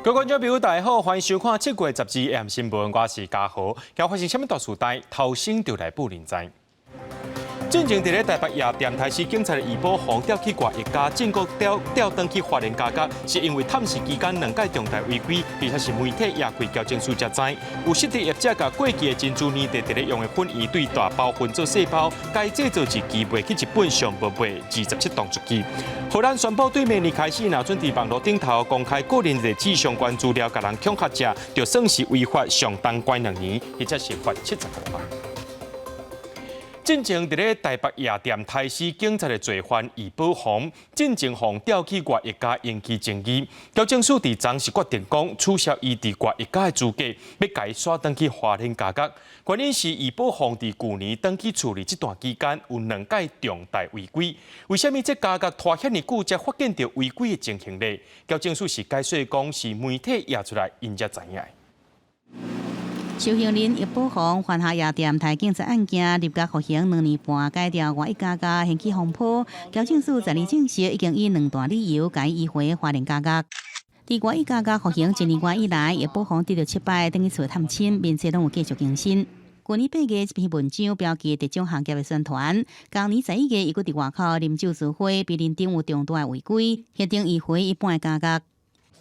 各位观众朋友，大家好，欢迎收看7月12日 AM 新闻，我是嘉豪。今日发生什么大事代？头先就来报人知。进前伫咧台北夜店台市警察的余宝宏吊起挂一家，正国吊登去法院加价，是因为探视期间两届重大违规，而且是媒体也开交警署才知。有实体业者甲过期的珍珠黏地伫咧用的粉圆对大包分做细包，该制造一期卖去日本上无卖27档出去。荷兰宣布对明年开始，若准伫网络顶头公开个人日志相关资料，甲人恐吓者，就算是违法，上当关2年，或者是罚70万。进前伫咧台北夜店台市警察的罪犯余宝宏，进前互吊起挂一家引起争议。交警署伫昨是决定讲取消伊伫挂一家的资格，要改刷登去法庭加价。原因是余宝宏伫去年登去处理这段期间有2届重大违规。为什么这加价拖遐尼久才发现到违规的情形呢？交警署是解释讲是媒体压出来，因才知影。受刑人余宝宏犯下夜店台警察案件，立即服刑2年半，改掉外一家掀起风波。交警署昨日证实，已经以2大理由改移回法庭加价。伫外一家服刑1年半以来，余宝宏得到7摆等于厝探亲，并且拢有继续更新。去年8月一篇文章标记特种行业的宣传，今年11月伊佫伫外口啉酒聚会，被认定有重大的违规，决定移回一般的加价。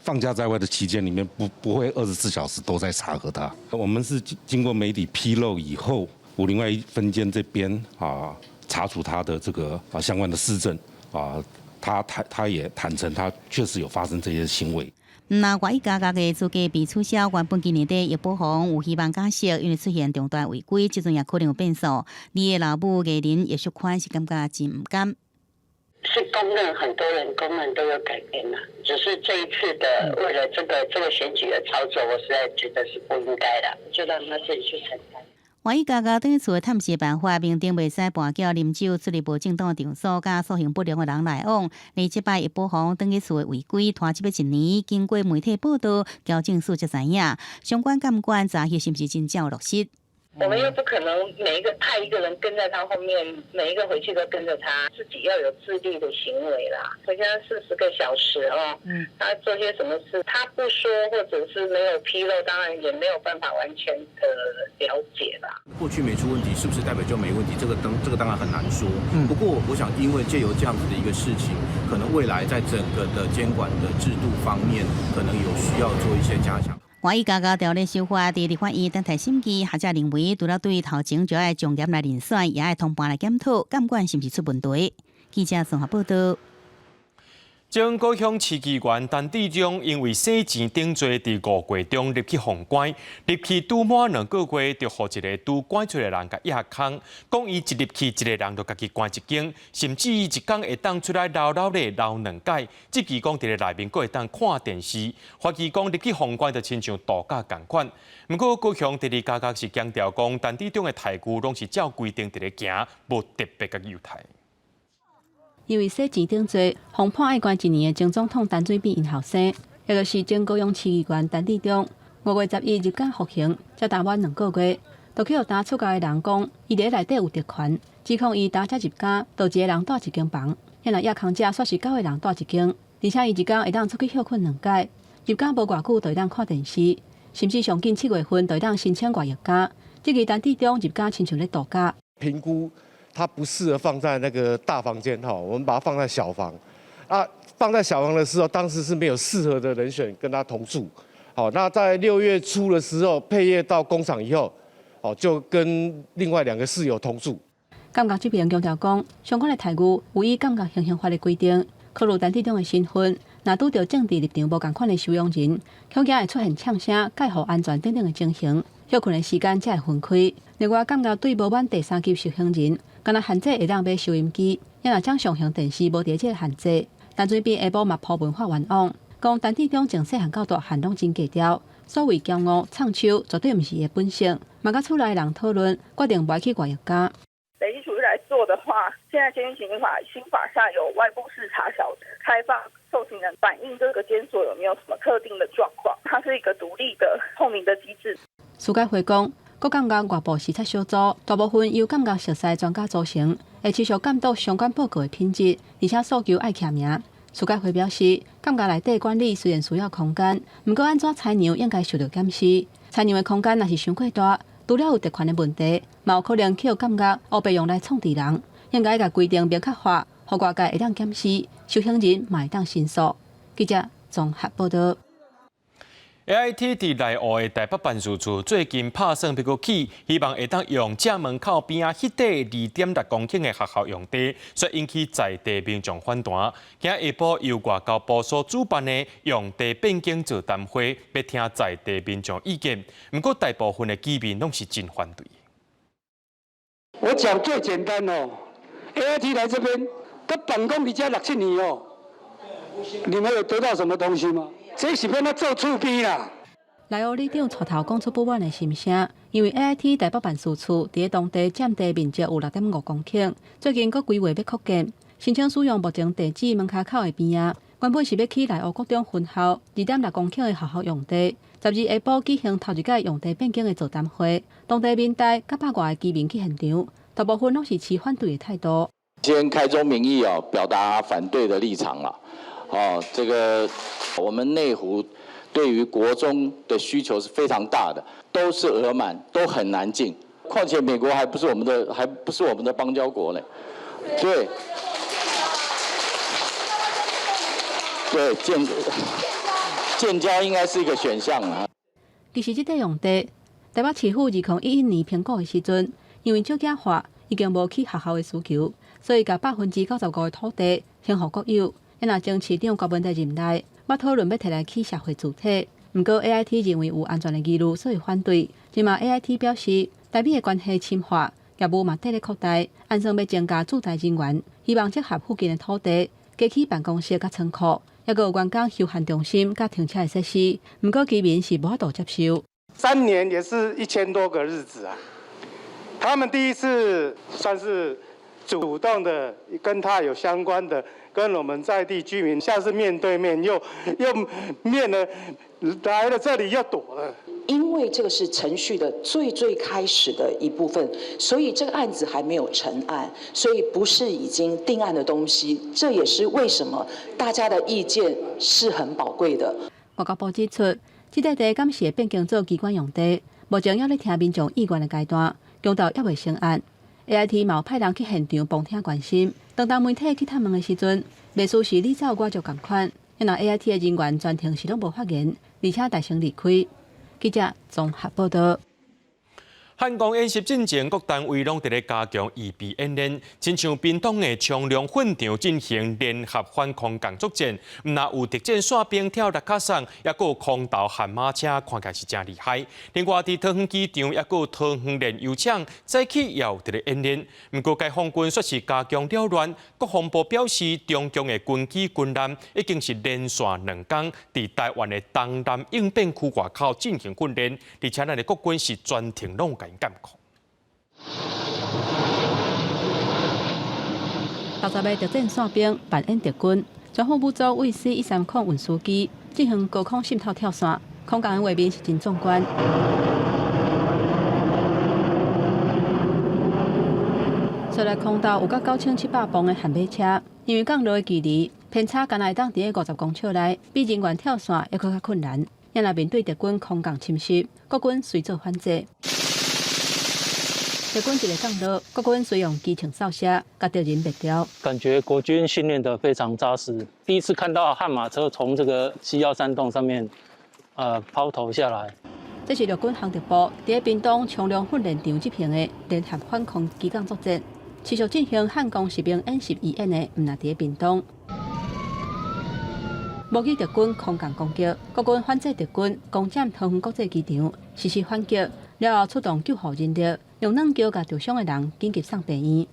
放假在外的期间里面不会24小时都在查核他。我们是经过媒体披露以后，武林外一分监这边查处他的这个相关的事证他也坦诚他确实有发生这些行为。那外一家的资格被取消，原本今年底余宝宏有希望解释，因为出现重大违规，即阵也可能有变数。你的老母艺人叶淑宽是感觉真唔甘。是公认，很多人公认都有改变了，只是这一次的为了这个选举的操作，我实在觉得是不应该的，就让他自己去承担。外一家等于厝的探视办法，民众袂使跋筊啉酒，出入无正当的场所，甲素行不良的人来往。而即摆余宝宏等于厝的违规拖7要1年，经过媒体报道，交警署才知影，相关监管查核是不是真正有落实？我们又不可能每一个派一个人跟在他后面，每一个回去都跟着他，自己要有自律的行为啦。回家40个小时他做些什么事，他不说或者是没有披露，当然也没有办法完全的了解啦。过去没出问题，是不是代表就没问题？这个当然很难说。不过我想，因为借由这样子的一个事情，可能未来在整个的监管的制度方面，可能有需要做一些加强。外一家条例修法，伫立法院等待审议，学者认为，除了对头前就要重点来遴选，也要通盘来检讨，监管是不是出问题？记者综合报道。将高雄市议员陈志忠因为洗钱顶罪，伫5月中入去封关，入去拄满2个月，就互一个拄关出来的人甲压空，讲伊一入去，一个人就家己关一间，甚至伊一工会当出来唠唠咧唠2届，即期讲伫咧内面，佫会当看电视。发起讲入去封关就亲像度假共款。不过高雄第2家角是强调讲，陈志忠的台具拢是照规定伫咧行，无特别甲犹太。因为洗钱顶罪，被判爱关1年的前总统陈水扁因后生，也就是前高雄市议员陈志忠，5月11日入监服刑，才打满2个月，就去互打出家的人讲，伊伫内底有特权，指控伊打才入监，就1个人住1间房，现在亚康者煞是9个人住1间，而且伊一工会当出去休困2届，入监无偌久就会当看电视，甚至上近7月份就会当申请外役假。这个陈志忠入监亲像咧度假。评估它不适合放在那个大房间我们把它放在小房。放在小房的时候，当时是没有适合的人选跟他同住。那在6月初的时候，配业到工厂以后，就跟另外2个室友同住。监察这边强调讲，相关的台具有依监察行刑法的规定，考虑陈志忠的身份，若拄到政治立场无同款的收容人，恐惊会出现呛声、介护安全等等的情形，休困的时间才会分开。另外，监察对无满第3级受刑人，敢若限制会当买收音机，也若将上刑电视无伫这个限制。陈水扁下晡嘛铺文化冤枉，讲陈志忠从细汉到大汉拢真低调，所谓骄傲唱秋绝对毋是伊的本性。嘛甲厝内人讨论，决定不去外役家。累积处理来做的话，现在监狱刑法新法下有外部视察小组开放受刑人反映这个监所有没有什么特定的状况，它是一个独立的透明的机制。司改会讲，各监察外部视察小组大部分由监察熟悉专家组成，会持续监督相关报告的品质，而且诉求爱徛名。苏家辉表示，感觉内底管理虽然需要空间，不过安怎采样应该受到检视。采样的空间若是伤过大，除了有特权的问题，嘛有可能去有感觉乌白用来创治人，应该甲规定明确化，互外界会当检视，受刑人嘛会当申诉。记者综合报道。AIT 伫内湖的台北办事处最近拍算要阁起，希望会当用正门口边啊迄块2.6公顷的学校用地，所以引起在地民众反弹。今下晡由外交部所主办的用地变更座谈会，要听在地民众意见。不过大部分的居民拢是真反对。我讲最简单哦 ，AIT 来这边，他办公比较6、7年哦，你们有得到什么东西吗？这是要他做厝边啦。内湖里长出头讲出不满的心声，因为 AIT 台北办事处伫当地占地面积有6.5公頃，最近佫规划要扩建，申请使用目前地址门卡口的边啊，原本是要起内湖国中分校2.6公顷的学校用地。12下晡举行头一届用地变更的座谈会，当地民代甲百外的居民去现场，大部分拢是持反对的态度。先开宗明义哦，表达反对的立场了。这个我们内湖对于国中的需求是非常大的，都是额满，都很难进。况且美国还不是我们的邦交国呢。对，建交应该是一个选项啊。其实这块用地，台北市府2011年评估的时阵，因为少子化已经无起学校的需求，所以甲95%的土地分予国有。也若将市长郭文泰任内，要讨论要摕来起社会主体。不过 AIT 认为有安全的疑虑，所以反对。今嘛 AIT 表示，台美的关系深化，业务嘛得咧扩大，按算要增加驻台人员，希望结合附近的土地，加起办公室甲仓库，也有员工休闲中心甲停车的设施。不过居民是无法度接受。3年也是1000多个日子啊，他们第一次算是主动的跟他有相关的。跟我们在地居民，像是面对面，又面了来了这里又躲了。因为这个是程序的最开始的一部分，所以这个案子还没有成案，所以不是已经定案的东西。这也是为什么大家的意见是很宝贵的。外交部指出，这块地敢是变更做机关用地，目前还在听民众意见的阶段，公道还未成案。AIT 嘛有派人去现场旁听关心。当媒体去探问的时阵，秘书是你走我就共款，因为 AIT 的人员全程是拢无发言，而且大声离开。记者综合报道。汉光演习进前，各单位拢伫咧加强预备演练，亲像屏东的冲量粉场进行联合反空工作战，毋但有特战线兵跳落卡送，也有空投悍马车，看起来是真厉害。另外，伫桃园机场也有桃园炼油厂早起也有伫咧演练。毋过，该方军说是加强了乱，国防部表示，中共的军机军舰已经是连续2天伫台湾的东南应变区外口进行训练，而且咱的国军是全程拢监控。60个特战线兵扮演特军，全副武装为 C-130空运输机进行高空渗透跳伞，空降的画面是真壮观。虽然空投有到9700磅的悍马车，因为降落的距离偏差，敢若会当伫50公尺内，比人员跳伞还佫较困难。也若面对敌军空降侵袭，国军随做反制。敌军一个降落，国军随用机枪扫射，甲敌人灭掉。感觉国军训练得非常扎实。第一次看到悍马车从这个713洞上面，抛投下来。这是陆军航特部伫屏东冲量训练场执行的联合反空机港作战，持续进行汉光士兵演习演的，毋但伫屏东。模拟敌军空降攻击，国军反制敌军攻占桃园国际机场，实施反击，了后出动救护人力，用软桥甲受伤的人紧急送病院。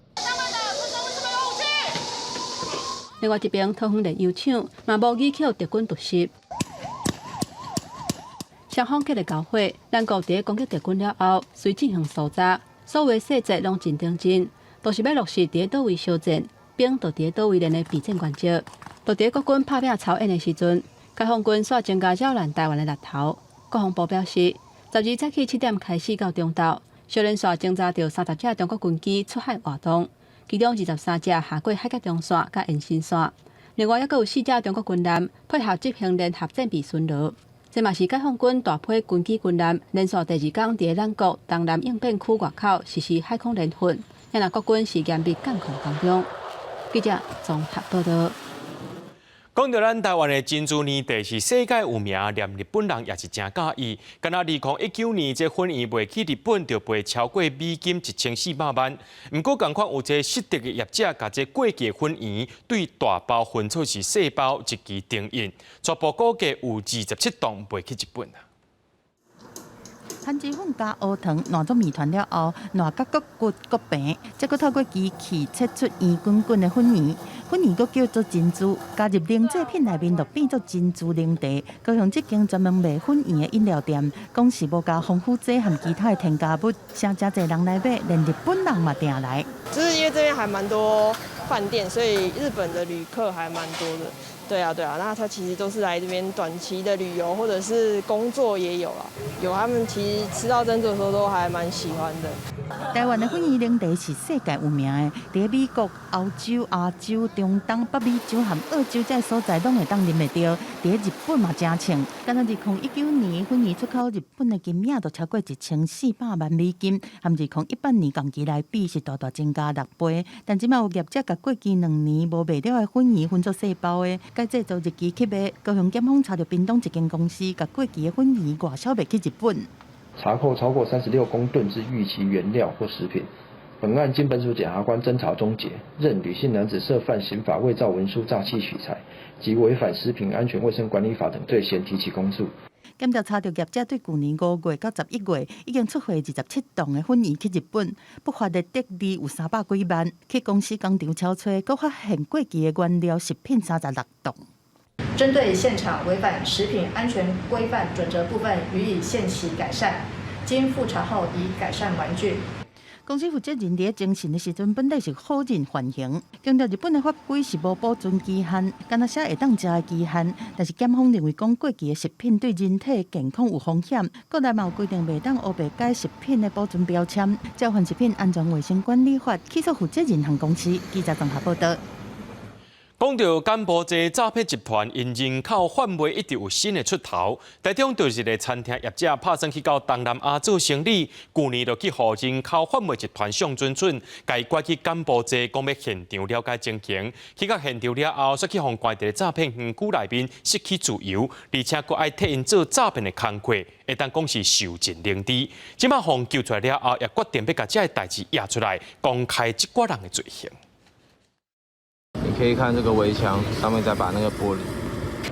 另外一边，桃园炼油厂嘛无语扣敌军突袭，双方激烈交火，咱国伫攻击敌军了后，随进行搜查，所有细节拢真认真，都是要落实伫倒位烧战，兵就伫倒位练的备战原则。就伫国军拍拼操演的时阵，解放军煞增加扰乱台湾的力头。国防部表示，12早起7点开始到中昼，小连续侦查到30架中国军机出海活动，其中23架下过海峡中线甲延伸线另外，还有4只中国军舰配合执行联合战备巡逻。这嘛是解放军大批军机军舰连续第2天伫咱国东南应变区外口实施海空联训，也让国军是严密监控当中。记者综合报道。讲到咱台湾的珍珠年地是世界有名，连日本人也是真介意。敢若2019年这婚宴卖去日本就赔超过美金1400万。不过，共款有一个失德的业者，把这过期婚宴对大包分做是细包一期定印，初步估计有27栋卖去日本啊。番薯粉加乌糖烂做面团了后，烂甲骨骨骨平，再搁透过机器切出圆滚滚的粉圆。粉圆搁叫做珍珠，加入冷制品内面就变做珍珠冷茶。高雄这间专门卖粉圆的饮料店，讲是无加防腐剂和其他的添加物，诚真侪人来买，连日本人嘛订来。就是因为这边还蛮多饭店，所以日本的旅客还蛮多的。对啊，那他其实都是来这边短期的旅游，或者是工作也有啦。有他们其实吃到珍珠的时候都还蛮喜欢的。台湾的粉圆冷茶是世界有名的，在美国、欧洲、亚洲、中东、北美洲和澳洲这所在拢会当啉得到。在日本嘛真称，敢若2019年粉圆出口日本的金额就超过1400万美金，和2018年同期来比是大大增加6倍。但即卖有业者甲过去2年无卖了的粉圆分做细包的，该制造日期去卖。高雄检方查到屏东一间公司，甲过期的粉圆外销卖去日本。查扣超过36公吨之逾期原料或食品。本案经本署检察官侦查终结，认吕姓男子涉犯刑法伪造文书、诈欺取财及违反食品安全卫生管理法等罪嫌，提起公诉。检调查到业者对去年5月到11月已经出货27栋的粉圆去日本，不法的得利有300几万。去公司工厂敲吹，搁发现过期的原料食品36栋。针对现场违反食品安全规范准则部分，予以限期改善。经复查后，已改善完竣。公司负责人伫征信的时阵，本来是好人缓刑，强调日本的法规是无保存期限，敢若写会当食的期限。但是检方认为，讲过期的食品对人体健康有风险，国内嘛有规定袂当黑白改食品的保存标签。照《食品安全卫生管理法》起诉负责人和公司。记者综合报道。讲到柬埔寨诈骗集团因人口贩卖一直有新的出头，其中就是一个餐厅业者拍算去到东南亚做生意，去年就去互人口贩卖集团上准准，甲伊赶去柬埔寨，讲要现场了解情形。去到现场了后，却去互关在诈骗园区内面失去自由，而且佫爱替因做诈骗的工课，会当讲是受尽凌迟。即马互救出来了后，也决定要把这个代志压出来，公开这挂人的罪行。你可以看这个围墙上面再把那个玻璃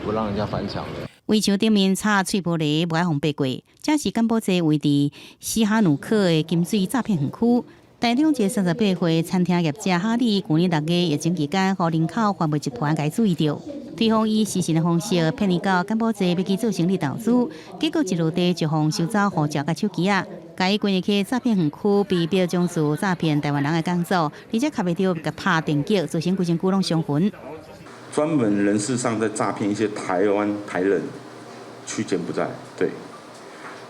不让人家翻墙的。围墙顶面插碎玻璃，无爱互爬过。这是柬埔寨位伫西哈努克的金水诈骗园区。台中一个38岁餐厅业者哈利，去年6月疫情期间，互人口贩卖集团给注意到，推方以私信的方式骗伊到柬埔寨要去做生意投资，结果一落地就互收走护照甲手机啊，甲伊关入去诈骗园区，被表彰是诈骗台湾人的工作，而且卡袂到甲拍电击，造成规身躯拢伤痕。专门人事上在诈骗一些台湾台人去柬埔寨，对。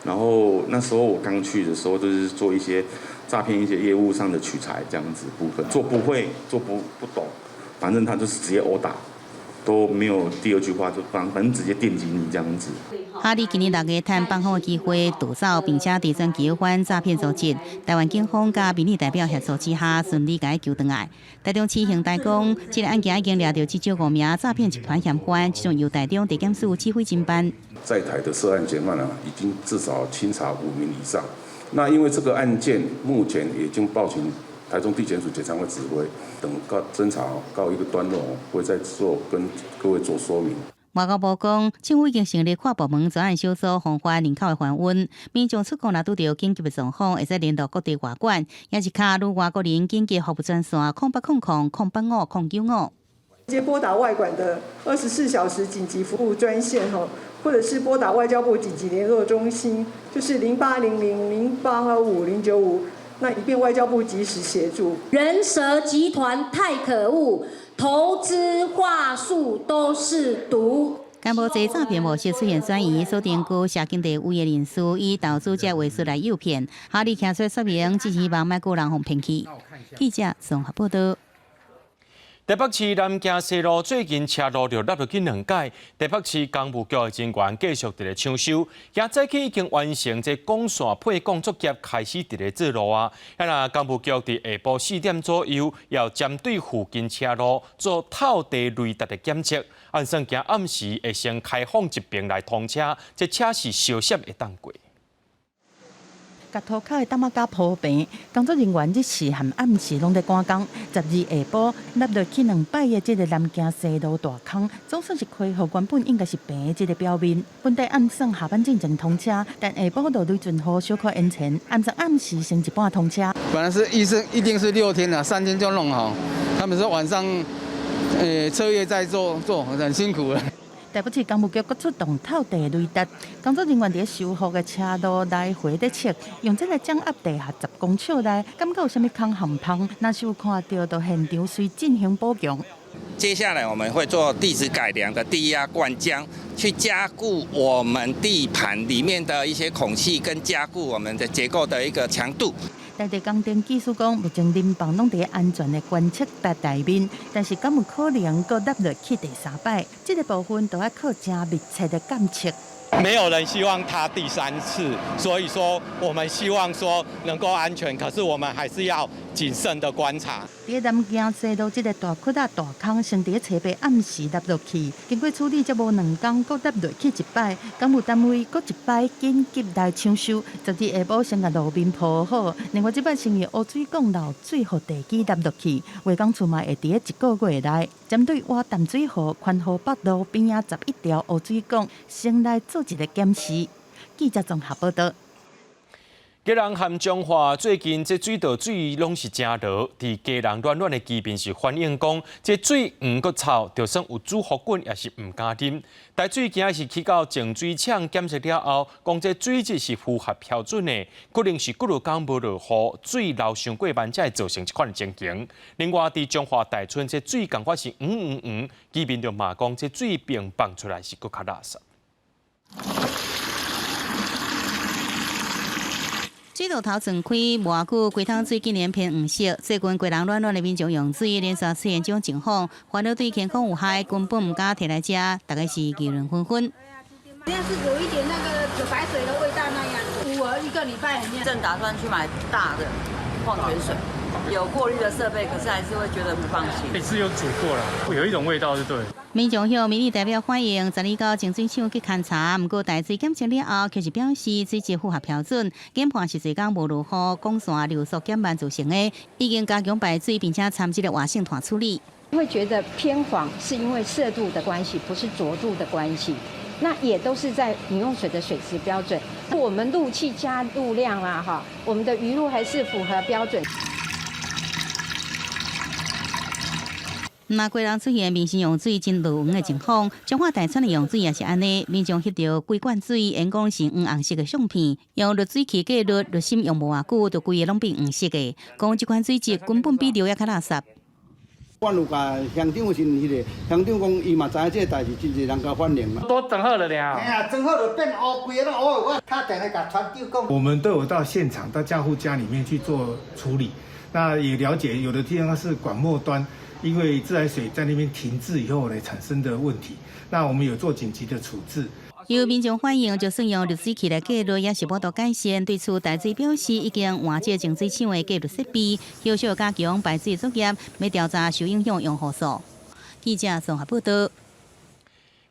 然后那时候我刚去的时候，就是做一些诈骗一些业务上的取材这样子部分，做不会，做不懂，反正他就是直接殴打，都没有第二句话，就反正直接电击你这样子。哈利今年6月趁放风的机会逃走，并且第三期反诈骗组织，台湾警方加民意代表协助之下，顺利甲伊救回来。台中市刑台讲，这个案件已经抓到至少5名诈骗集团嫌犯，其中由台中地检署指挥侦办。在台的涉案嫌犯已经至少清查5名以上。那因为这个案件目前已经报请台中地检署检察会指挥，等侦查告一个段落，会再做跟各位做说明。外交部讲，政府已经成立跨部门专案小组，防范人口的还温。民众出国若拄到紧急的状况，会使联络各地外管，也是卡入外国人紧急服务专线0800-085-095。直接拨打外管的24小时紧急服务专线或者是拨打外交部紧急联络中心，就是0800-085-095，那以便外交部及时协助。人蛇集团太可恶，投资话术都是毒。柬埔寨诈骗模式出现转移，锁定据社经地物业人士以投资者为数来诱骗。哈利听说明，只希望卖个人互骗去。记者综合报道。台北市南京西路最近车路就落去2届，台北市工务局的人员继续伫咧抢修，也早起已经完成这光线配工作业，开始伫咧做路啊。那工务局伫下晡4点左右，要针对附近车路做透地雷达的检测，按算行暗时会先开放一边来通车，这车是小闪会当过。甲涂骹的担仔架铺平，工作人员日时含暗时拢在赶工。12下晡落落去2摆的这个南京西路大坑，总算是开互原本应该是平的这个表面。本来按算下班进前通车，但下晡落雷阵雨小可延前，按算暗时先一半通车。本来是一定是6天了，3天就弄好。他们说晚上，彻夜在做，很辛苦了。台北市工务局搁出动透地雷达，工作人员伫修复的车路来回在测，用这个掌握地下10公尺内，感觉有啥物空含碰，若是有看到，到现场随进行补强。接下来我们会做地质改良的低压灌浆，去加固我们地盘里面的一些孔隙，跟加固我们的结构的一个强度。台地工程技术讲，目前联邦拢伫安全的观测台内面，但是敢有可能搁落落去第3摆？这个部分都要靠真密切的监测。没有人希望它第3次，所以说我们希望说能够安全，可是我们还是要谨慎的观察。伫南京西路这个大窟大坑，先伫车白暗时落落去，经过处理，才无2天，搁落落去1摆。工务单位搁1摆紧急来抢修，12下晡先甲路面铺好。另外，这摆先以污水管漏水互地基落落去，话讲厝嘛会伫1个月内，针对挖淡水河、宽河北路边仔11条污水管，先来做一个检视。记者综合报道。基隆和彰化最近这水道水拢是真热，伫基隆暖暖的居民是反映讲，这水黄阁臭，就算有主福菌也是唔敢啉。台水今仔是去到净水厂检测了后，讲这水质是符合标准的，可能是几落天无落雨，水流上过慢才会造成这款情形。另外，伫彰化大村这水感觉是黄，居民就骂讲这水并放出来是搁较垃圾。水道头全开，偌久龟汤水今年偏黄色，最近规人暖暖的民众用水连续出现这种情况，烦恼对健康有害，根本唔敢摕来食，大概是议论纷纷。好像是有一点那个酒白水的味道那样。我1个礼拜很正打算去买大的矿泉水，有过滤的设备，可是还是会觉得不放心。是有煮过了，有一种味道就对了。民众向民意代表反映，12到净水厂去勘查，不过大水检测了后，却是表示水质符合标准，检判是最工无落雨，光线流速减慢造成的，已经加强排水，并且参这个活性炭处理。会觉得偏黄是因为色度的关系，不是浊度的关系。那也都是在饮用水的水质标准，我们路气加入量啦，哈，我们的鱼露还是符合标准。那规人出现明星用水真绿黄的情况，彰化大川的用水也是安尼，民众翕到规罐水，因讲是黄红色的相片，用滤水器过滤，滤芯用无偌久，就规个拢变黄色的，讲这款水质根本比流也较垃圾。阮有甲乡长是迄个乡长讲，伊嘛知影这个代志，真侪人甲反映嘛。都整好了了。哎呀，整好了变乌，规个拢乌。我他等下甲团长讲。我们都有到现场，到家户家里面去做处理。那也了解，有的地方是管末端，因为自来水在那边停滞以后呢产生的问题，那我们有做紧急的处置。有民众反映，就算用滤水器来过滤，也是无多改善。对此，大水表示已经换这净水厂的过滤设备，要求加强排水作业，要调查受影响用户数。记者综合报道。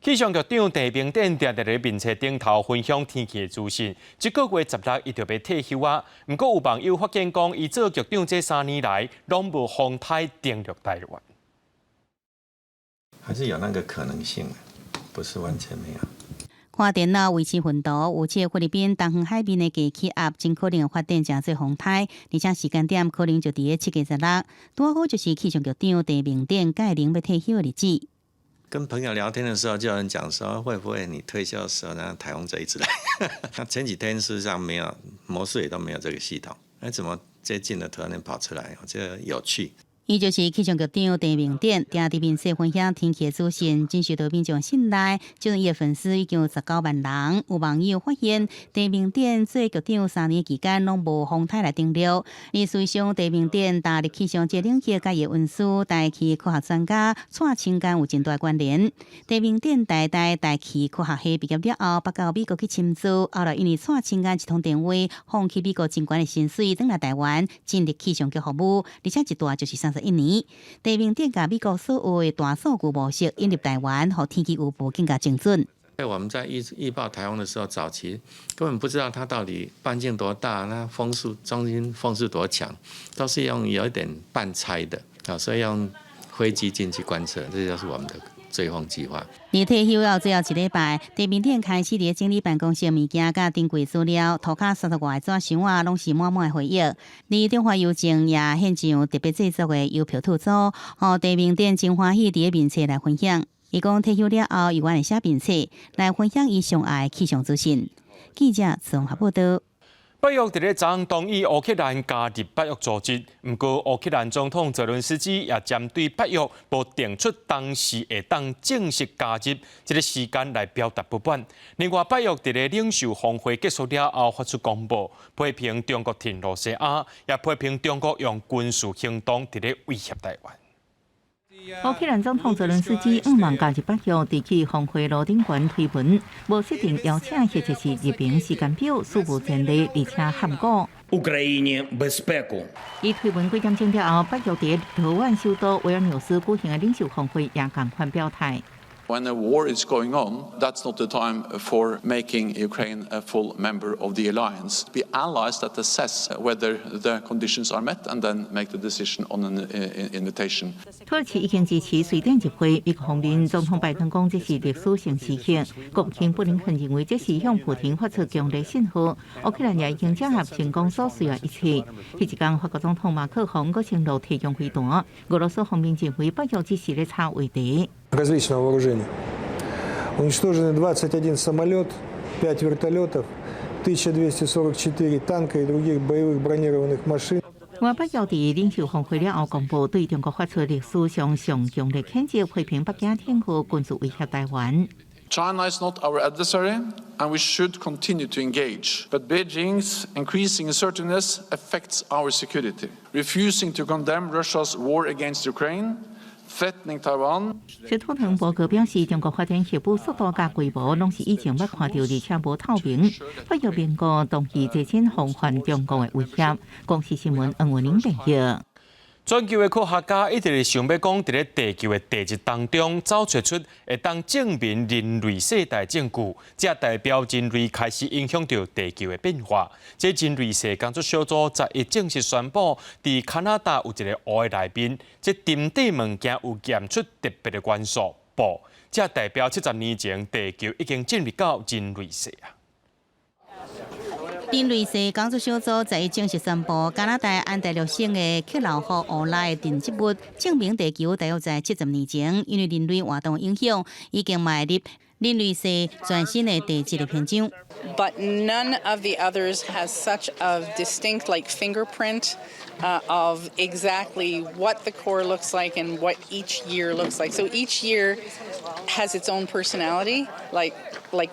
气象局长陈明典定在面册顶头分享天气的资讯。这个月16伊就要退休啊，不过有网友发现讲，伊做局长这3年来，拢无风台登陆台湾。还是有那个可能性，不是完全没有。看电脑维持温度，有这菲律宾东方海面的低气压，真可能发展真侪风台，而且时间点可能就伫7月16，拄好就是气象局长陈明典介宁要退休的日子。跟朋友聊天的时候，就有人讲说，会不会你退休的时候呢，台风这一直来？那前几天事实上没有，模式也都没有这个系统，怎么最近的突然间跑出来？我觉得有趣。伊就是气象局长陈明典，定伫面世分享天气的资讯，真受到民众信赖。就伊的粉丝已经有19万人。有网友发现，陈明典做局长3年期间，拢无风台来登陆。伊随上陈明典踏入气象这领域，甲伊的运输、大气科学专家蔡清干有真大关联。陈明典大气科学系毕业了后，北到美国去深造，后来因为蔡清干一通电话，放弃美国尽管的薪水，转来台湾进入气象局服务，而且一待就是31年。陈明典甲美国所有的大数据模式引入台湾，让天气预报更加精准。我们在预报台风的时候，早期根本不知道它到底半径多大，那风速中心风速多强，都是用有一点半猜的啊，所以用飞机进去观测，这就是我们的追风计划。而退休后最后1礼拜，陈明典开始伫整理办公室的物件甲登柜资料，涂骹30外纸箱啊，拢是满满的回忆。而中华邮政也现上特别制作的邮票兔组，互陈明典真欢喜伫面册来分享。伊讲退休了后，永远会写面册来分享伊上爱的气象资讯。记者综合报道。北约伫咧昨暗同意乌克兰加入北约组织，不过乌克兰总统泽伦斯基也针对北约无定出当时会当正式加入这个时间来表达不满。另外，北约伫咧领袖峰会结束了后发出公报，批评中国挺罗西亚，也批评中国用军事行动伫咧威胁台湾。乌克兰总统泽伦斯基5万加入北约，伫去峰会路顶悬推文，无设定邀请或者是入名时间表，事无前例，而且含糊。伊推文几点钟了后，北约伫立陶宛首都维尔纽斯举行的领袖峰会也共款表态。When a war is going on, that's not the time for making Ukraine a full member of the alliance. Be allies that assess whether the conditions are met and then make the decision on an invitation. 土耳其已经支持瑞典入会，美国红人总统拜登讲这是历史性时刻。国务卿布林肯认为这是向普京发出强烈信号。乌克兰也已经整合成功所需要一切。迄一天，法国总统马克龙阁承诺提供飞弹，俄罗斯方面认为北约只是咧炒话题。Различного вооружения. Уничтожены 21 самолет, 5 вертолетов, 1244 танка и других боевых бронированных машин. 我北约伫领袖峰会了后公布，对中国发出历史上上强烈谴责，批评北京天后军事威胁台湾。China is not our adversary, and we should continue to engage. But Beijing's increasing assertiveness affects our security. Refusing to condemn Russia's war against Ukraine. 斯托滕伯格表示，中国发展核武速度甲规模拢是以前捌看到，而且无透明。北约盟国同意借钱防范中国的威胁。公司新闻黄文玲报道。全球的科学家一直想要讲，伫咧地球的地质当中找出会当证明人类世代证据，这代表人类开始影响到地球的变化。这人类世工作小组11正式宣布，伫加拿大有一个湖的内面，这沉底物件有验出特别的元素钋，这代表70年前地球已经进入到人类世啊。人类世工作小组在正式宣布，加拿大安大略省的克劳福湖内的电子物证明地球大约在70年前，因为人类活动影响，已经迈入人类世全新的地质的篇章。But none of the others has such a distinct fingerprint of exactly what the core looks like and what each year looks like. So each year has its own personality, like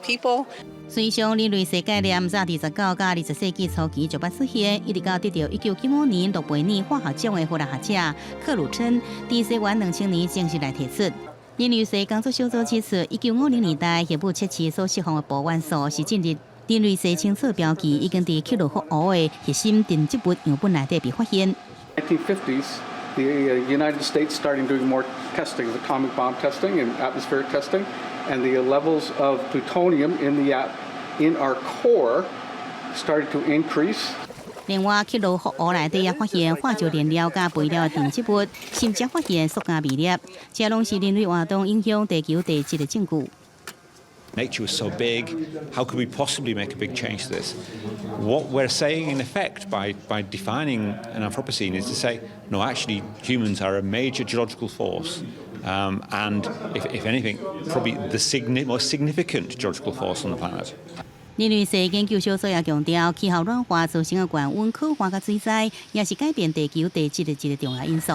people. 随上人类世概念在29到20世纪初期就捌出现，一直到得到1995年诺贝尔化学奖的物理学者克鲁称，在西元2000年正式来提出。人类世工作小组指出，1950年代核武测试所释放的钋元素是进入人类世清楚标记，已经在克鲁福湖的核心电子物样本内底被发现。1950s, the United States started doing more testing, atomic bomb testing and atmospheric testing, and the levels of plutonium in our core started to increase. 另外，克鲁福湖内底也发现化石燃料甲肥料的电子物，甚至发现塑胶微粒，这拢是人类活动影响地球地质的证据。Nature was so big, how could we possibly make a big change to this? What we're saying, in effect, by defining an Anthropocene is to say, no, actually, humans are a major geological force. And if anything, probably the most significant geological force on the planet. 人类世研究小组也强调，气候暖化造成的高温、酷化甲水灾，也是改变地球地质的一个重要因素。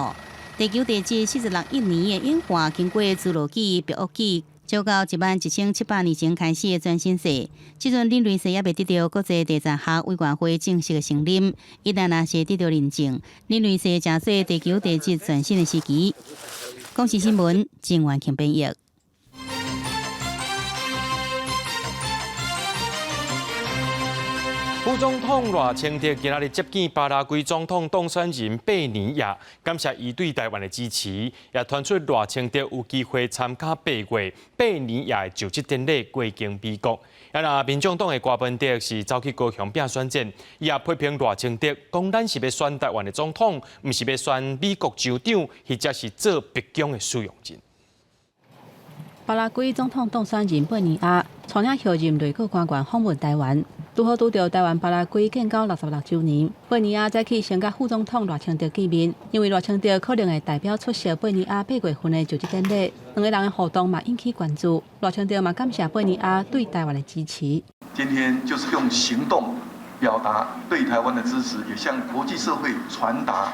第9、第7、46一年的演化，经过侏罗纪、白垩纪，照到11700年前开始的全新世。即阵人类世也未得到国际地质学委员会正式的承认。一旦若是得到认证，人类世正做第9、第7全新的时期。公视新闻郑元庆编译。副总统赖清德今日接见巴拉圭总统当选人贝尼亚，感谢伊对台湾的支持，也传出赖清德有机会参加8月贝尼亚的就职典礼，过境美国。民众党的郭文德是走去高雄拼选战，伊也批评赖清德讲咱是要选台湾的总统，毋是要选美国州长，或者是做白宫的使用人。巴拉圭总统当选人贝尼亚带领后任内阁官员访问台湾，拄好拄到台湾巴拉圭建交66周年。贝尼亚再去先甲副总统赖清德见面，因为赖清德可能会代表出席贝尼亚8月份的就职典礼，两个人的互动嘛引起关注。赖清德嘛感谢贝尼亚对台湾的支持。今天就是用行动表达对台湾的支持，也向国际社会传达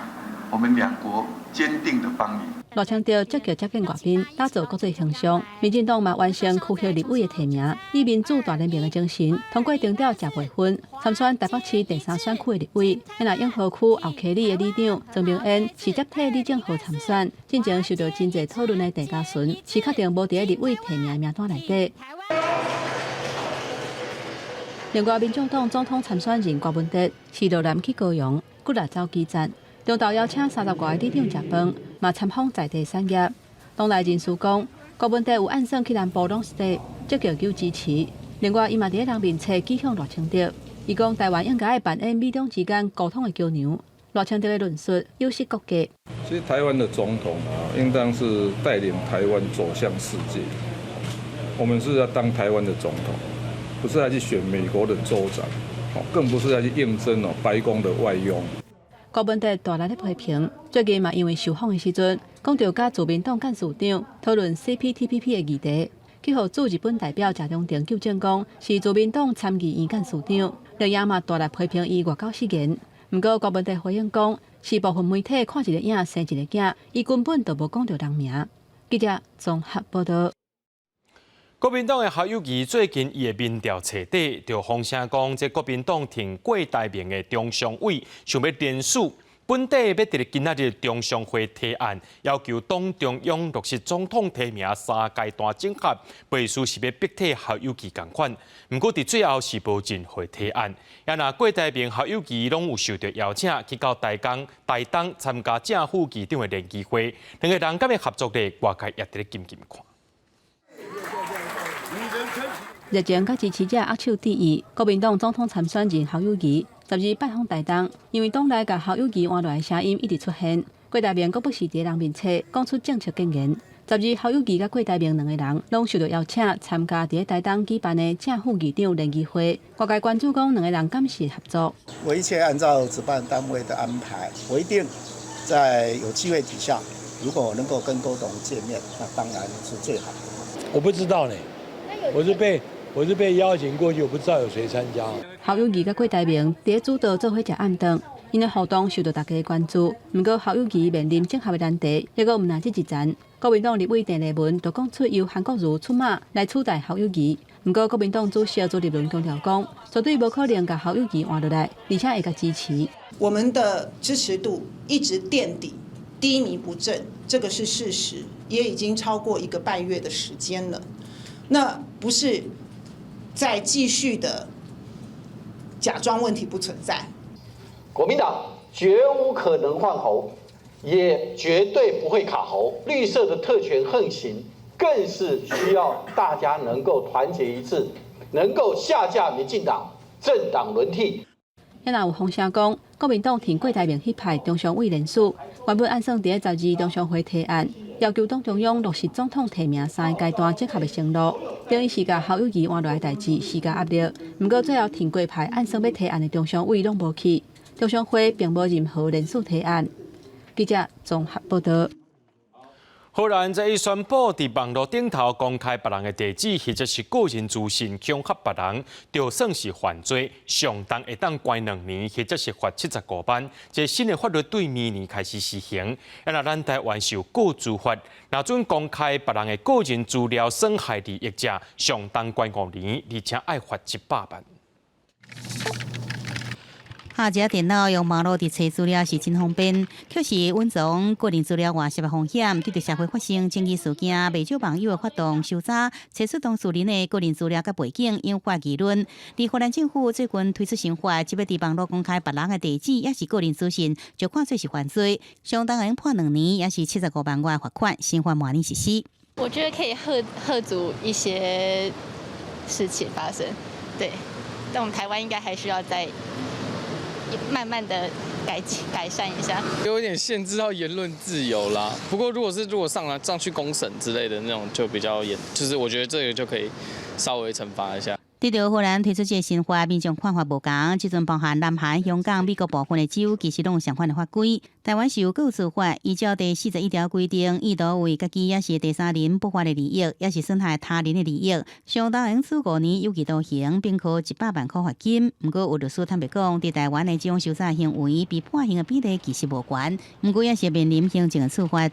我们两国坚定的邦谊。赖清德积极接见外宾，打造国际形象。民进党嘛完成区域立委的提名，以民主大联盟的精神，通过定调10月份参选台北市第3选区的立委。永和区后溪里的里长曾明恩是接替李正浩参选，进前受到真侪讨论的地嘉顺是确定无伫立委提名名单内底。另外，民众党总统参选人郭文德是落南去高雄，骨力走基站。中昼邀请30外个里长食饭，嘛参访在地产业。党内人士讲，郭文德有暗算去南部拢是地，积极求支持。另外，伊嘛伫人面册寄向赖清德，伊讲台湾应该扮演美中之间沟通的桥梁。赖清德的论述有失国家。其实台湾的总统应当是带领台湾走向世界。我们是要当台湾的总统，不是要去选美国的州长，更不是要去应征白宫的外佣。郭文德大力咧批评，最近嘛因为受访的时阵，讲到甲自民党干事长讨论 CPTPP 的议题，去互驻日本代表谢长廷纠正讲是自民党参议院干事长，另也嘛大力批评伊外交失言。不过郭文德回应讲，是部分媒体看一个影生一个囝，伊根本就无讲到人名。记者综合报道。国民党的侯友宜最近伊的民调彻底，就风声讲，这国民党挺郭台铭的中常委想要联署，本地要伫今仔日中常会提案，要求党中央落实总统提名3阶段整合，背书是要逼退侯友宜同款。不过伫最后是无进会提案，郭台铭、侯友宜拢有受到邀请去到台东参加正副议长的联谊会，两个人敢会合作咧，外界也伫咧紧看。日前，甲支持者握手致意，国民党总统参选人侯友宜12日拜访台东，因为党内甲侯友宜换落的声音一直出现，郭台铭阁不是伫人面册讲出正式建言。12日，侯友宜甲郭台铭两个人拢受到邀请参加伫台东举办的正副议长联谊会，外界关注讲两个人敢是合作。我一切按照主办单位的安排，我一定在有机会底下，如果能够跟郭董见面，那当然是最好的。我不知道呢，我是被邀请过去，我不知道有谁参加。侯友宜甲郭台铭伫主导做伙食暗顿，因的活动受到大家的关注。不过侯友宜面临整合的难题，结果毋但这一站，国民党立委郑丽文就讲出由韩国瑜出马来取代侯友宜。不过国民党主席朱立伦强调讲，绝对无可能甲侯友宜换落来，而且会甲支持。我们的支持度一直垫底，低迷不振，这个是事实，也已经超过1个半月的时间了。那不是再继续的假装问题不存在。国民党绝无可能换侯，也绝对不会卡侯。绿色的特权横行，更是需要大家能够团结一致，能够下架民进党，政党轮替。也有风声讲，国民党挺郭台铭迄派中常委联署，原本按算伫12日中常会提案，要求党中央落实总统提名3个阶段整合的承诺，等于是甲侯友宜换落来代志施加压力。不过最后挺郭派按算要提案的中常委拢无去，中常会并无任何联署提案。记者综合报道。荷兰在宣布伫网络顶头公开别人的地址或者是个人资讯恐吓别人，就算是犯罪，上当会当关2年，或者是罚75万。这新的法律对明年开始施行。那咱台湾是有个资法，若准公开别人的个人资料损害利益者，上当关5年，而且爱罚100万。下载电脑用网络伫查资料是真方便，却是隐藏个人资料外泄的风险。对着社会发生争议事件，未少网友发动搜查，查出当事人的个人资料甲背景，引发议论。而荷兰政府最近推出新法，即要伫网络公开别人的地址，也是个人资讯，就看做是犯罪，相当能判2年，也是75万元罚款。新法明年实施。我觉得可以遏阻一些事情发生，对。但我们台湾应该还需要再慢慢的改善一下，有点限制到言论自由啦。不过如果上去公审之类的那种，就比较严，就是我觉得这个就可以稍微惩罚一下。对着荷兰推出这新法，民众看法无同，即阵包含南韩、香港、美国部分的州，其实拢有相关的法规。台湾是有个资法，依照第41条规定，意图为家己也是第三人不法的利益，也是损害他人的利益，相当刑处5年有期徒刑，并科100万块罚金。不过有律师坦白讲，在台湾的这种搜查行为，比判刑的比例其实无悬，不过也是面临行政的处罚。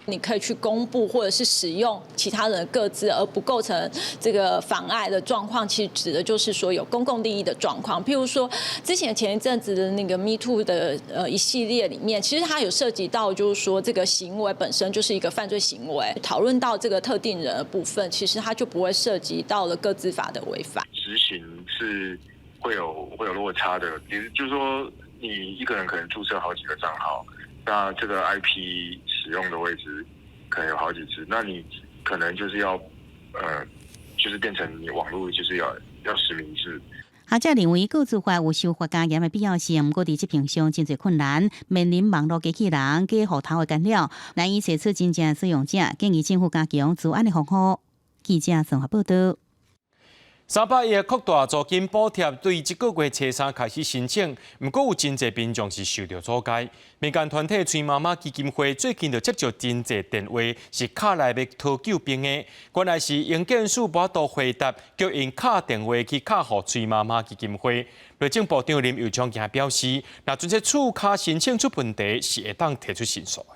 你可以去公布或者是使用其他人的个资，而不构成这个妨碍的状况，其实指的就是说有公共利益的状况。譬如说，前一阵子的那个 Me Too 的一系列里面，其实它有涉及到，就是说这个行为本身就是一个犯罪行为。讨论到这个特定人的部分，其实它就不会涉及到了个资法的违反。执行是会有落差的，其实就是说你一个人可能注册好几个账号。那这个 IP 使用的位置可能有好几次，那你可能就是要就是变成你网络就是要实名制。学者认为，个资法有修法加严的必要性，不过伫这平上真侪困难，面临网络机器人、假户头的干扰，难以找出真正使用者。建议政府加强治安的防护。记者综合报道。300亿的扩大租金补贴对这个月初3开始申请，不过有真侪民众是受到阻碍。民间团体崔妈妈基金会最近就接到真侪电话，是卡来要讨救兵的，原来是营建署无多回答，叫因打电话去卡互崔妈妈基金会。内政部长林佑昌也表示，若准这厝卡申请出问题，是会当提出申诉的。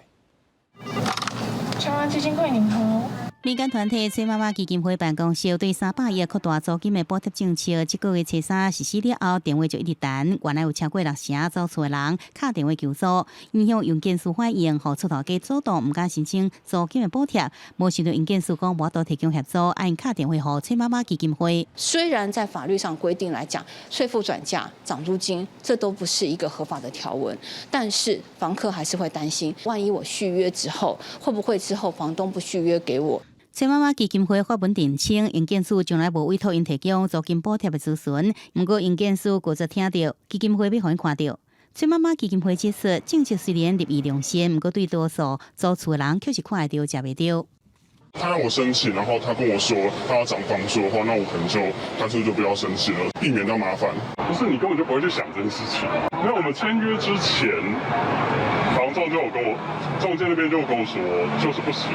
妈妈基金会您好。民间团体崔妈妈基金会办公室对300亿扩大租金的补贴政策，这个月初3实施了后，电话就一直等。原来有超过6成走厝的人打电话求助，影响营建署反映，互厝头家主动唔敢申请租金的补贴，无想到营建署讲无多提供协助，按打电话互崔妈妈基金会。虽然在法律上规定来讲，税负转嫁、涨租金，这都不是一个合法的条文，但是房客还是会担心，万一我续约之后，会不会之后房东不续约给我？崔妈妈基金会发文澄清，营建署从来无委托因提供租金补贴的咨询，不过营建署固执听到基金会要互因看到。崔妈妈基金会指出，政策虽然立意良心，不过对多数租厝的人却是看得到、吃不到。他让我申请，然后他跟我说他要涨房租的话，那我可能就干脆就不要申请了，避免到麻烦。不是你根本就不会去想这件事情。那我们签约之前，房仲就有跟我中介那边就跟我说，就是不行。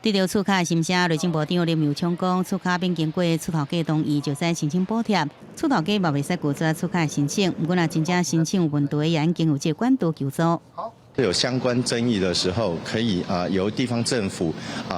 对着厝卡的心声，内政部长林佑昌讲，厝卡并经过厝头家同意，就使申请补贴。厝头家嘛袂使拒绝厝卡的申请，不过若真正申请有问题，也应经有这管道求助。有相关争议的时候，可以由地方政府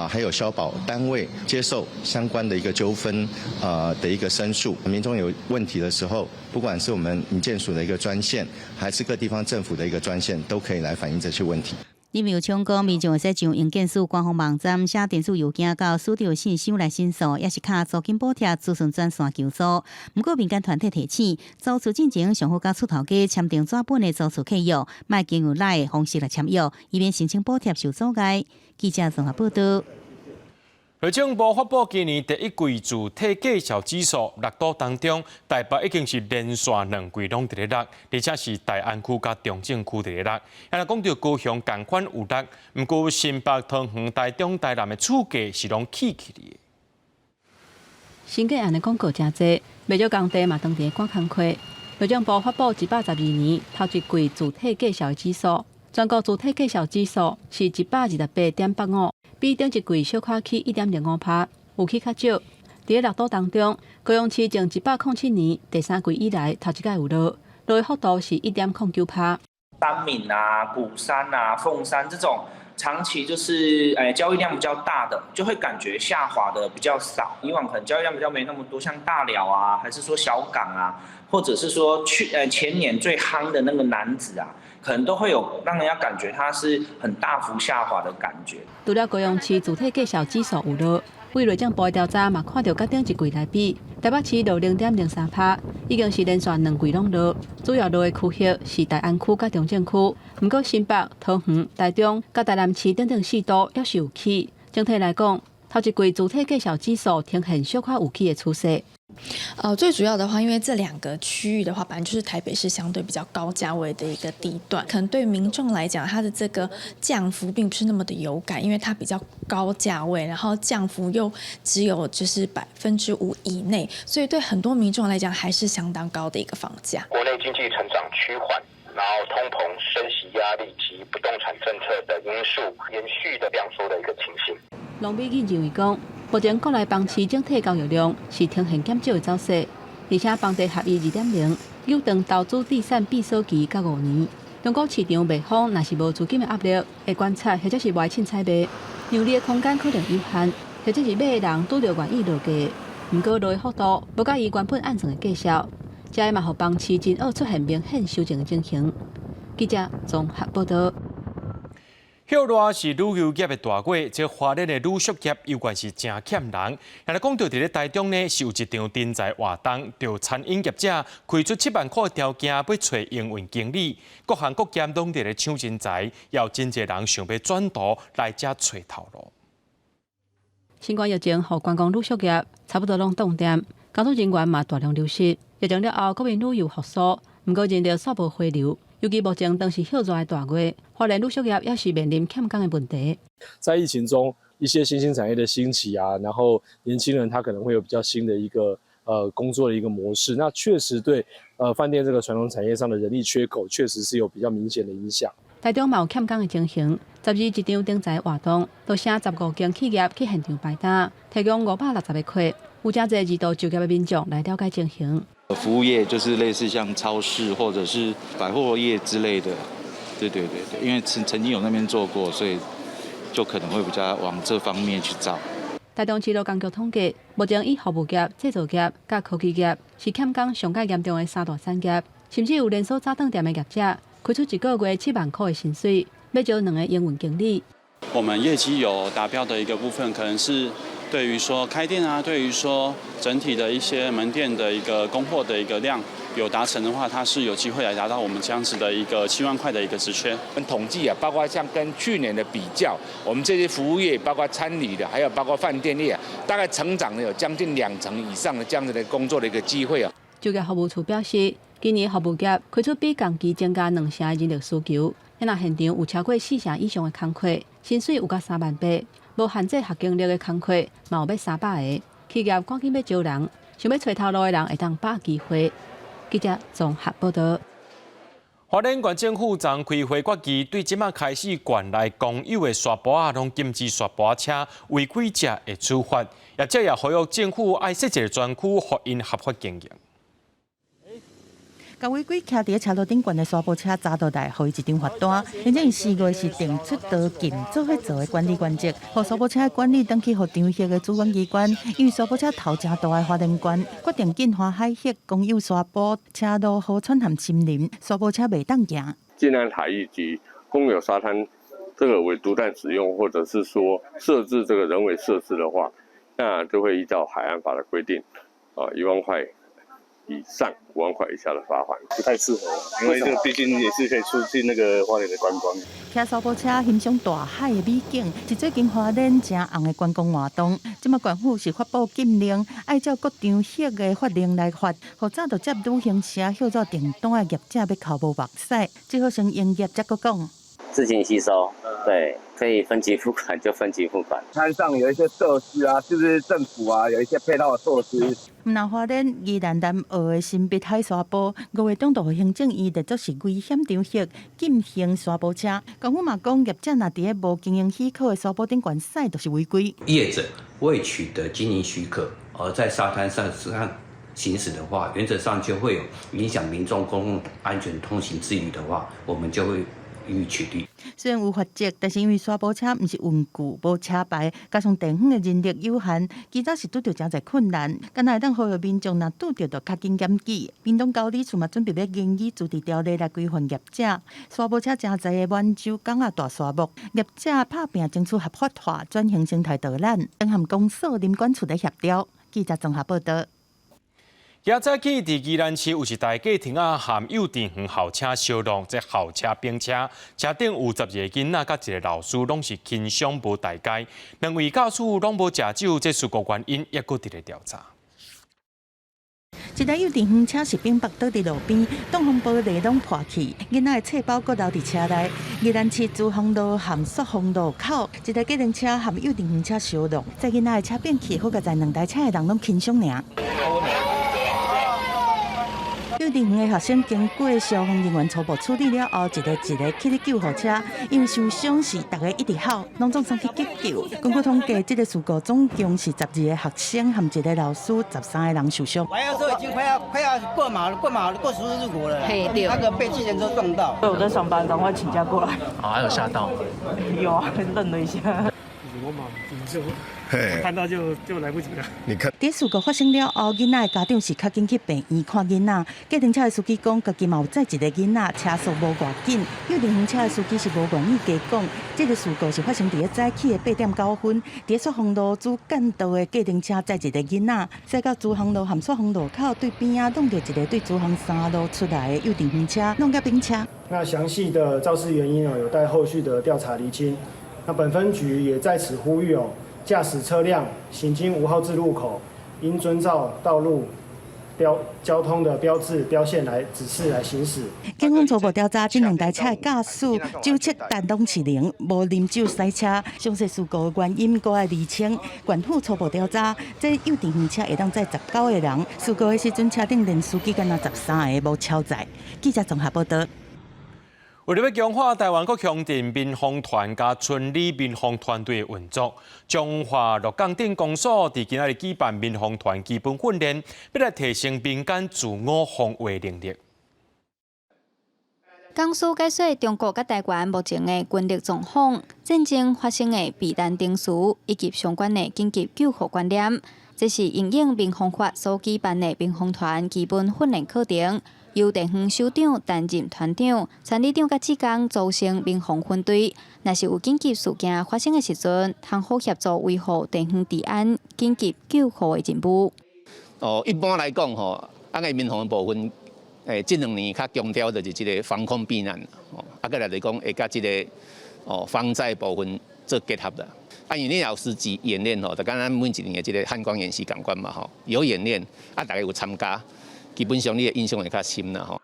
还有消保单位接受相关的一个纠纷的一个申诉。民众有问题的时候，不管是我们营建署的一个专线，还是各地方政府的一个专线，都可以来反映这些问题。林佑昌讲，民众会使上营建署官方网站写电子邮件到署长信箱来申诉，也是卡租金补贴咨询专线求助。不过民间团体提醒，租厝进前上好甲厝头家签订纸本的租厝契约，莫经由赖的方式来签约，以免申请补贴受阻碍。记者综合报道。内政部发布今年第一季主体介绍指数，6都当中，台北已经是连续2季拢伫咧6，而且是大安区甲中正区伫咧6。若讲到高雄同款有6，毋过新北、桃园、台中、台南的厝价是拢起的。新界案的广告真多，未少工地嘛当伫赶工课。内政部发布112年头一季主体介绍的指数，全国主体介绍指数是128.85，比顶一季小可起1.05%，有起较少。伫个6都当中，高雄市从107年第3季以来头一届有落的幅度是1.09%。三闽啊、鼓山啊、凤山这种长期就是交易量比较大的，就会感觉下滑的比较少。以往可能交易量比较没那么多，像大寮啊，还是说小港啊，或者是说前年最夯的那个楠梓啊，可能都会有让人家感觉它是很大幅下滑的感觉。除了高雄市主体介绍指数有落。为内政部的调查嘛，看到甲顶一季来比，台北市落0.03%，已经是连续2季拢落。主要落的区域是大安区甲中正区，不过新北、桃园、台中甲台南市等等4都也是有起。整体来讲，头一季主体介绍指数呈现小可有起的趋势。最主要的话，因为这2个区域的话，本来就是台北市相对比较高价位的一个地段，可能对民众来讲，它的这个降幅并不是那么的有感，因为它比较高价位，然后降幅又只有就是5%以内，所以对很多民众来讲还是相当高的一个房价。国内经济成长趋缓，然后通膨、升息压力及不动产政策的因素延续的量缩的一个情形。农委会认为讲，目前国内房市整体交易量是呈现减少的走势，而且房地合一2.0有长投资地产闭锁期到5年。中国市场卖方若是无资金的压力，会观察或者是外凊采卖，让利的空间可能有限，或者是买的人拄着愿意落价，不过落的幅度无介意原本按算的计价，这嘛互房市真恶出现明显修正的情形。记者综合报道。后热是旅游业的大国，这花莲的旅宿业有关是真欠人。现在讲到伫咧台中呢，是有一场人才活动，由餐饮业者开出7万块条件，要找营运经理。各行各业拢伫咧抢人才，要真侪人想要转图来遮找头路。新冠疫情互观光旅宿业差不多拢冻点，工作人员嘛大量流失。疫情了后，国民旅游复苏，不过仍着煞无回流。尤其目前当是热的大月，花莲旅宿业也是面临欠工的问题。在疫情中，一些新兴产业的兴起啊，然后年轻人他可能会有比较新的一个工作的一个模式，那确实对饭店这个传统产业上的人力缺口，确实是有比较明显的影响。台中嘛有欠工的情形，12一场人才活动，都请15间企业去现场摆摊，提供560个课，有真侪2度就业的民众来了解情形。服务业就是类似像超市或者是百货业之类的，对，因为曾经有那边做过，所以就可能会比较往这方面去找。台中市劳工局统计，目前以服务业、制造业、甲科技业是欠工上界严重的3大产业，甚至有连锁早餐店的业者开出1个月7万块的薪水，要招2个营运经理。我们业绩有达标的一个部分，可能是对于说开店啊，对于说整体的一些门店的一个供货的一个量有达成的话，它是有机会来达到我们这样子的一个7万块的一个职缺。统计啊，包括像跟去年的比较，我们这些服务业，包括餐旅的，还有包括饭店业，大概成长了有将近2成以上的这样子的工作的一个机会啊。就业服务处表示，今年服务业开出比同期增加2成的人力需求，那现场有超过4成以上的工课，薪水有到3万8。无限制学经历的工课，嘛有要300个。企业赶紧要招人，想要找头路的人会当把握机会。记者综合报道。花莲县政府昨开会决议，对即马开始县内公有的刷波啊，拢禁止刷波车，违规者会处罚。业者也呼吁政府爱设一个专区，互因合法经营。甲违规徛伫车路顶悬的沙坡车匝道内，予伊一张罚单，并且4月是定出道禁做伙做的管理原则，互沙坡车的管理登去互张协的主管机关。因为沙坡车头正大的花莲县决定禁花海域公有沙坡车路河川和森林，沙坡车袂当行。禁安海域及公有沙滩这个为独占使用，或者是说设置这个人为设施的话，那就会依照海岸法的规定，1万块以上5万块以下的罚款，不太适合，因为这个毕竟也是可以促进那个花莲的观光。骑沙坡车欣赏大海的美景，是最近花莲正红的观光活动。即马县府是发布禁令，按照各场迄的法令来罚，或早就接旅行社合作订单的业者要扣无目屎，最好先营业才搁讲。自行吸收，对，可以分期付款就分期付款。滩上有一些设施啊，是不是政府啊有一些配套的措施？南花莲宜兰南澳的新北海沙埔，5月中度行政院列作是危险场域，禁行沙埔车。政府嘛讲，业者若伫咧无经营许可的沙埔顶管赛，就是违规。业者未取得经营许可，而在沙滩上行驶的话，原则上就会有影响民众公共安全通行之余的话，我们就会予以取缔。虽然有罚则，但是因为沙埔车毋是运具，无车牌，加上地方的人力有限，其实是拄着真侪困难。敢若会当呼吁民众若拄着，就较紧检举。屏东高理处嘛准备要研议主题条例来规范业者。沙埔车真侪的满洲港啊大沙漠，业者拍拼争取合法化，转型生态导览，等含公所、林管处来协调。记者综合报道。今早起，伫宜兰市有一台计程仔含幼稚园校车相撞，这校车并车，车顶有12个囡仔甲一个老师，拢是轻伤无大碍。两位驾驶拢无驾照，这事故原因也搁伫咧调查。一台幼稚园车是并北倒伫路边，挡风玻璃拢破去，囡仔的册包搁留伫车内。宜兰市珠峰路含朔峰路口，一台计程车含幼稚园车相撞，在囡仔的车变去，好在2台车的人拢轻伤尔。幼稚园的学生经过消防人员初步处理了后，一个去咧救护车，因为受伤是大家一直喊，拢总送去急救。根据统计，这个事故总共是12个学生和1个老师，13个人受伤。来的时候已经快要过马路过十字路口了，那个被计程车撞到。我在上班，赶快请假过来。还有吓到？有啊，愣了一下。我嘛看到就来不及了。你看，这事故发生了后，囡仔的家长是较紧去病院看囡仔。计程车的司机讲，家己嘛有载一个囡仔，车速无偌紧。幼稚园车的司机是无愿意加讲。这个事故是发生在早起的8点9分，在朔峰路主干道的计程车载一个囡仔，驶到珠峰路和朔峰路口对边啊，弄到一个对珠峰3路出来的幼稚园车，弄到并车。那详细的肇事原因有待后续的调查厘清。那本分局也在此呼吁驾驶车辆行经5号字路口，应遵照道路交通的标志标线来指示来行驶。警方初步调查，这2台车的驾驶酒测单拢是0，无啉酒驶车。详细事故的原因搁要厘清。县府初步调查，这幼稚园车会当载19个人，事故的时阵车顶连司机敢若13个无超载。记者综合报道。为了要强化台湾国强调民防团加村里民防团队的运作，中华鹿港镇公所伫今仔日举办民防团基本训练，要来提升民间自我防卫能力。江苏解说中国甲台湾目前的军力状况、战争发生的避难定时以及相关的紧急救护观念，这是应用民防法所举办的民防团基本训练课程。由地方首长担任团长，参理长甲职工组成民防分队。若是有紧急事件发生的时阵，通好协助维护地方治安、紧急救护的任务。一般来讲咱个民防的部分，这2年较强调就是这个防空避难，再来讲会甲这个防灾部分做结合的。因为你有实际演练就跟咱每1年的这个汉光演习共款嘛有演练，大家有参加。基本上，你的印象会较深啦吼。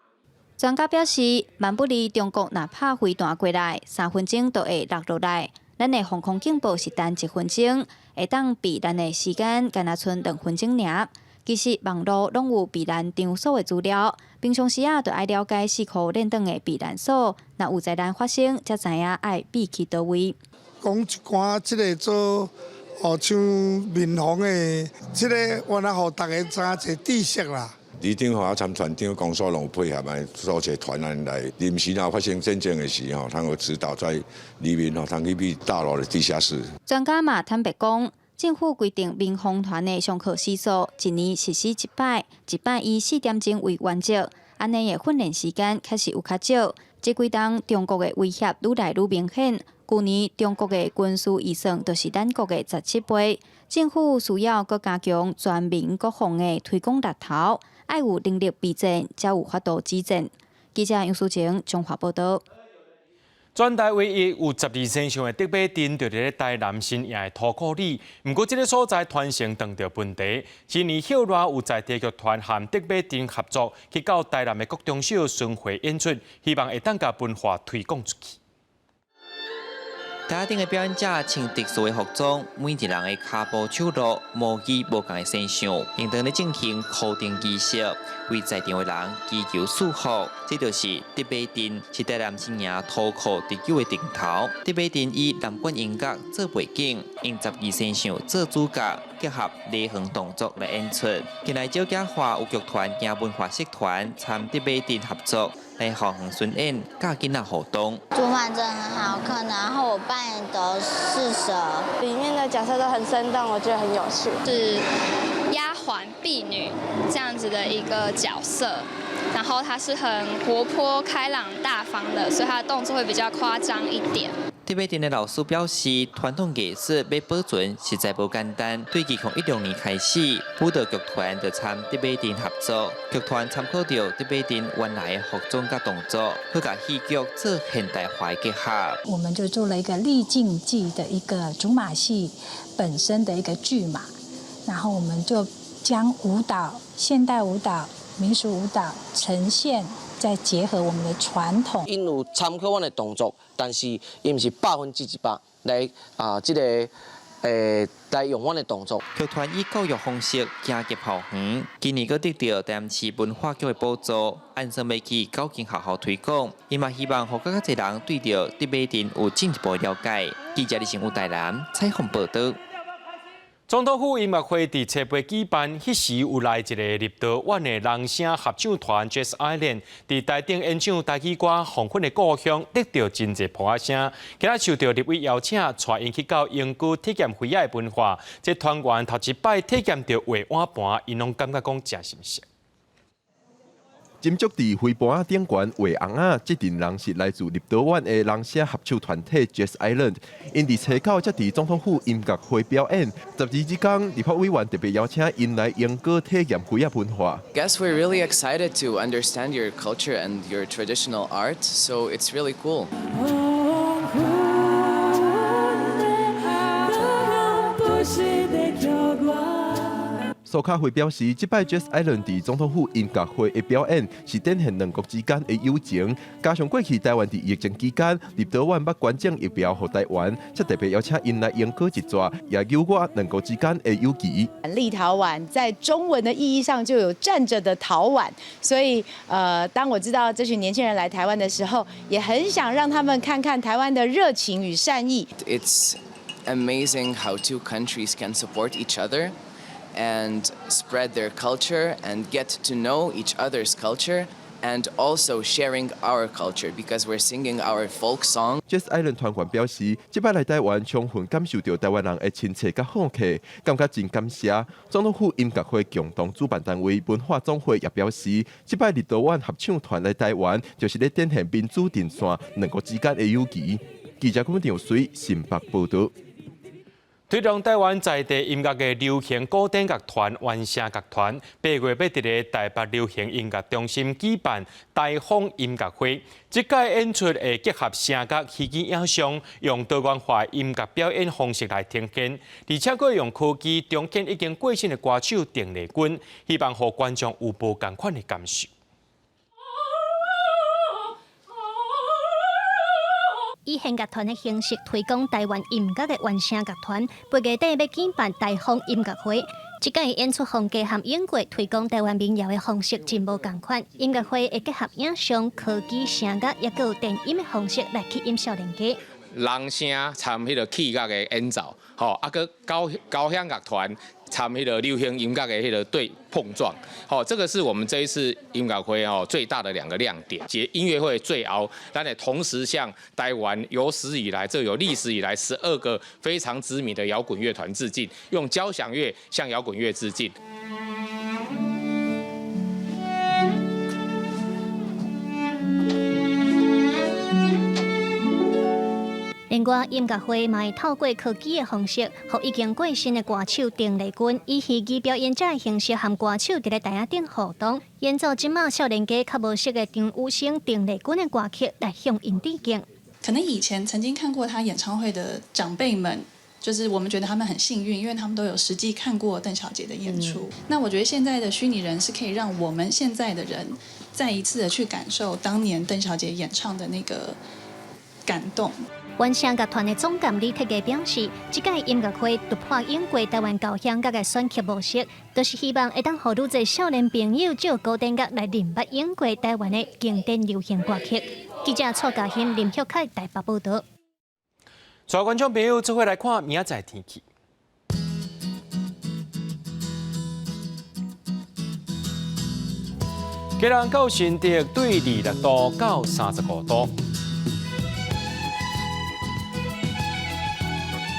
专家表示，万不离中国若拍飞弹过来，3分钟就会落落来。咱的防空警报是等1分钟，会当避难的时间敢若剩2分钟尔。其实网络拢有避难场所的资料，平常时就爱了解4库练等的避难所，若有灾难发生，才知影爱避去倒位。讲一寡即个做像民防的，即个原来互大家知影一个知识啦。里长和参团长公所拢有配合来组一个团员来，临时若发生战争的时通有指导在里面通去避大楼的地下室。专家嘛坦白讲，政府规定民防团的上课时数1年实施1摆，1摆以4点钟为原则，安尼的训练时间确实有较少。这几冬中国的威胁愈来愈明显。去年中国的军事预算就是咱国的17倍，政府需要搁加强全民国防的推广力头。爱有能力备战，才有法度止战。记者杨淑晴综合报道。全台唯一有12身上的特马镇，就伫咧台南新营的土库里。不过，这个所在团成碰到问题。今年后来有在地剧团和特马镇合作，去到台南的各中小巡回演出，希望会当甲文化推广出去。台顶的表演者穿特殊的服装，每一人的脚步手路、模拟无同的形象，应当咧进行固定仪式，为在场的人祈求祝福。这就是特别阵，是台南生涯土库第9的顶头。特别阵以南管音乐做背景，用12身像做主角，结合礼行动作来演出。近来少家华有剧团、也文化社团参特别阵合作。来航行巡演，教囡仔互动。竹马真的很好看，然后我扮演的是蛇，里面的角色都很生动，我觉得很有趣。是丫鬟、婢女这样子的一个角色，然后她是很活泼、开朗、大方的，所以她的动作会比较夸张一点。特别阵的老师表示，传统艺术要保存实在无简单。对2016年开始，舞蹈剧团就参特别阵合作，剧团参考到特别阵原来的服装甲动作，去甲戏剧做现代化结合。我们就做了一个历境记的一个竹马戏本身的一个剧码，然后我们就将舞蹈、现代舞蹈、民俗舞蹈呈现。再结合我们的传统，因有参考我的动作，但是伊毋是100%来来用我的动作。剧团以教育方式行入校园，今年佫得到台南市文化局的补助，按算要去9间学校推广。伊嘛希望，互更加侪人对着特别阵有进一步了解。记者李成武台南采访报道。总统府音乐会伫车杯举办，迄时有来一个立陶宛的人声合唱团 Jazz Island， 伫台顶演唱台语歌《黄昏的故乡》，得到真侪捧声。今仔受到立委邀请，带因去到永久体验花仔的文化。这团员头一摆体验到画碗盘，因拢感觉讲真新鲜。斟酌伫花盘顶悬画红仔，这群人是来自立陶宛的人声合唱团体 Jazz Island。因伫车口才伫总统府音乐会表演。12之间，立法委员特别邀请因来永久体验花仔文化。Guess we're really excited to understand your culture and your traditional art, so it's really cool. 苏卡会表示，这摆 Jazz Island 伫总统府音乐会的表演是展现两国之间的友情，加上过去台湾伫疫情期间，立陶宛捌捐赠疫苗予台湾，才特别邀请因来永歌一逝，也勾我两国之间的友谊。立陶宛在中文的意义上就有站着的陶宛，所以当我知道这群年轻人来台湾的时候，也很想让他们看看台湾的热情与善意。It's amazing how two countries can support each other and spread their culture and get to know each other's culture and also sharing our culture because we're singing our folk song. Jazz Island 团员表示，这摆来台湾充分感受到台湾人的亲切甲好客，感觉真感谢。总统府音乐会共同主办单位文化总会也表示，这摆立陶宛合唱团来台湾，就是咧展现民主阵线两国之间的友谊。记者郭长水新北报道。推动台湾在地音乐的流行古典乐团原声乐团，8月要伫个台北流行音乐中心举办台风音乐会。这届演出会结合声乐、戏剧影像，用多元化音乐表演方式来呈现，而且佫用科技重建已经过身的歌手郑丽君，希望互观众有无同款的感受。以弦乐团的形式推广台湾音乐的原声乐团，8月底要举办台风音乐会。这届演出风格和演过推广台湾民谣的方式真无共款。音乐会会结合影像、科技、声乐，也有电音的方式来吸引少年家。人声参迄个器乐的演奏，个交响乐团参迄个流行音乐的迄个对碰撞，这个是我们这一次音乐会最大的2个亮点。音乐会最后，咱也同时向台湾有历史以来12个非常知名的摇滚乐团致敬，用交响乐向摇滚乐致敬。另外，音乐会嘛会透过科技的方式，和已经过身的歌手郑丽君以戏剧表演者的形式，和歌手伫咧台顶互动，演奏即马少年家较无熟的张雨生、郑丽君的歌曲，来向因致敬。可能以前曾经看过他演唱会的长辈们，就是我们觉得他们很幸运，因为他们都有实际看过邓小杰的演出。那我觉得现在的虚拟人是可以让我们现在的人再一次的去感受当年邓小杰演唱的那个感动。原声乐团的总监李铁基表示，这届音乐会突破英国台湾交响乐的选曲模式，就是希望会当让愈侪少年朋友借古典乐来认捌英国台湾的经典流行歌曲。记者蔡嘉欣、林秀凯台北报道。所有观众朋友，做伙来看明仔载天气。基隆到新竹对26度到35度，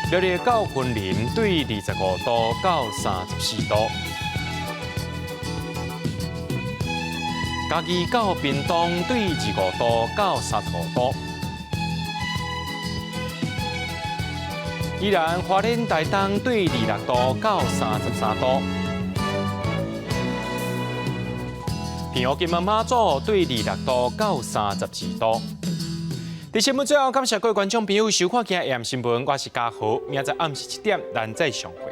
苗栗到云林对25度到34度，嘉义到屏东对25度到35度，宜兰花莲台东对26度到33度。平湖金门马祖对26度到32度。在新闻最后，感谢各位观众朋友收看今日AM新闻，我是嘉豪，明仔暗时7点咱再相会。